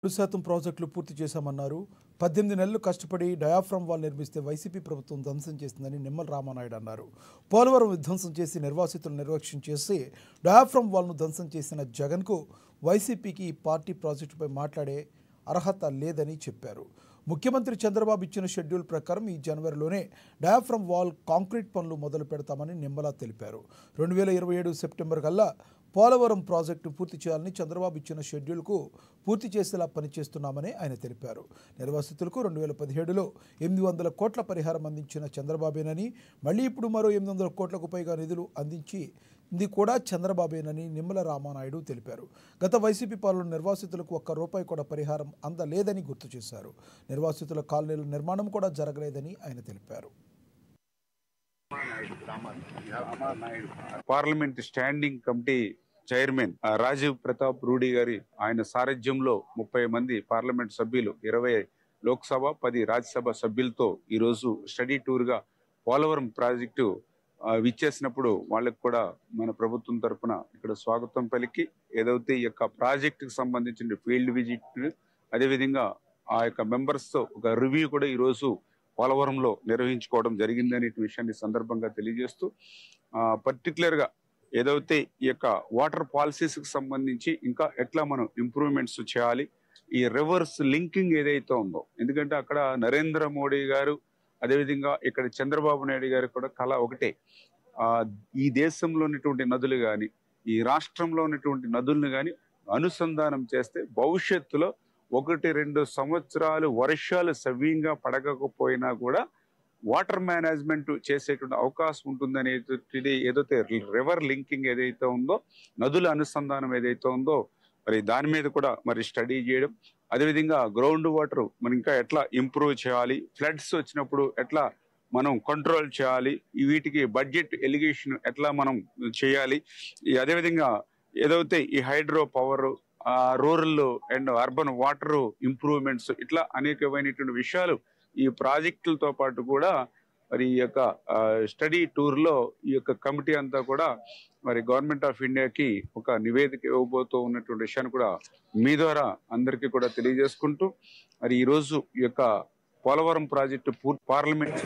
100% ప్రాజెక్టులు పూర్తి చేశామన్నారు. 18 నెలలు కష్టపడి డయాఫ్రమ్ వాల్ నిర్మిస్తే వైసీపీ ప్రభుత్వం ధ్వంసం చేసిందని నిమ్మల రామానాయుడు అన్నారు. పోలవరం విధ్వంసం చేసి నిర్వాసితులు నిర్లక్ష్యం చేసి డయాఫ్రమ్ వాల్ను ధ్వంసం చేసిన జగన్కు వైసీపీకి ఈ పార్టీ ప్రాజెక్టుపై మాట్లాడే అర్హత లేదని చెప్పారు. ముఖ్యమంత్రి చంద్రబాబు ఇచ్చిన షెడ్యూల్ ప్రకారం ఈ జనవరిలోనే డయాఫ్రమ్ వాల్ కాంక్రీట్ పనులు మొదలు పెడతామని నిమ్మల తెలిపారు. 2027 సెప్టెంబర్ కల్లా పోలవరం ప్రాజెక్టు పూర్తి చేయాలని చంద్రబాబు ఇచ్చిన షెడ్యూల్కు పూర్తి చేసేలా పనిచేస్తున్నామని ఆయన తెలిపారు. నిర్వాసితులకు 2017లో 800 కోట్ల పరిహారం అందించిన చంద్రబాబేనని, మళ్ళీ ఇప్పుడు మరో 800 కోట్లకు పైగా నిధులు అందించింది కూడా చంద్రబాబేనని నిమ్మల రామానాయుడు తెలిపారు. గత వైసీపీ పాలన నిర్వాసితులకు ₹1 కూడా పరిహారం అందలేదని గుర్తు చేశారు. నిర్వాసితుల కాలనీల నిర్మాణం కూడా జరగలేదని ఆయన తెలిపారు. Parliament standing committee chairman Rajiv Pratap Rudy గారి ఆయన సారథ్యంలో 30 మంది పార్లమెంట్ సభ్యులు, 20 లోక్సభ 10 రాజ్యసభ సభ్యులతో ఈరోజు స్టడీ టూర్ గా పోలవరం ప్రాజెక్టు విచ్చేసినప్పుడు వాళ్ళకి కూడా మన ప్రభుత్వం తరఫున ఇక్కడ స్వాగతం పలికి ఏదైతే ఈ యొక్క ప్రాజెక్టుకు సంబంధించిన ఫీల్డ్ విజిట్, అదేవిధంగా ఆ యొక్క మెంబర్స్ తో ఒక రివ్యూ కూడా ఈరోజు పోలవరంలో నిర్వహించుకోవడం జరిగిందనే విషయాన్ని సందర్భంగా తెలియజేస్తూ, పర్టికులర్ గా ఏదైతే ఈ యొక్క వాటర్ పాలసీస్ కి సంబంధించి ఇంకా ఎట్లా మనం ఇంప్రూవ్మెంట్స్ చేయాలి, ఈ రివర్స్ లింకింగ్ ఏదైతే ఉందో, ఎందుకంటే అక్కడ నరేంద్ర మోడీ గారు అదేవిధంగా ఇక్కడ చంద్రబాబు నాయుడు గారు కూడా కళ ఒకటే, ఈ దేశంలో ఉన్నటువంటి నదులు కానీ ఈ రాష్ట్రంలో ఉన్నటువంటి నదులను కానీ అనుసంధానం చేస్తే భవిష్యత్తులో 1-2 సంవత్సరాలు వర్షాలు సవ్యంగా పడకపోయినా కూడా వాటర్ మేనేజ్మెంట్ చేసేటువంటి అవకాశం ఉంటుందనేది ఏదైతే రివర్ లింకింగ్ ఏదైతే ఉందో, నదుల అనుసంధానం ఏదైతే ఉందో, మరి దాని మీద కూడా మరి స్టడీ చేయడం, అదేవిధంగా గ్రౌండ్ వాటర్ మనం ఇంకా ఎట్లా ఇంప్రూవ్ చేయాలి, ఫ్లడ్స్ వచ్చినప్పుడు ఎట్లా మనం కంట్రోల్ చేయాలి, వీటికి బడ్జెట్ ఎలిగేషన్ ఎట్లా మనం చేయాలి, అదేవిధంగా ఏదైతే ఈ hydro power, rural and urban water improvements, ఇట్లా అనేకమైనటువంటి విషయాలు ఈ ప్రాజెక్టులతో పాటు కూడా మరి ఈ యొక్క స్టడీ టూర్ లో ఈ యొక్క కమిటీ అంతా కూడా మరి గవర్నమెంట్ ఆఫ్ ఇండియాకి ఒక నివేదిక ఇవ్వబోతూ ఉన్నటువంటి విషయాన్ని కూడా మీ ద్వారా అందరికీ కూడా తెలియజేసుకుంటూ, మరి ఈ రోజు ఈ యొక్క పోలవరం ప్రాజెక్టు పార్లమెంట్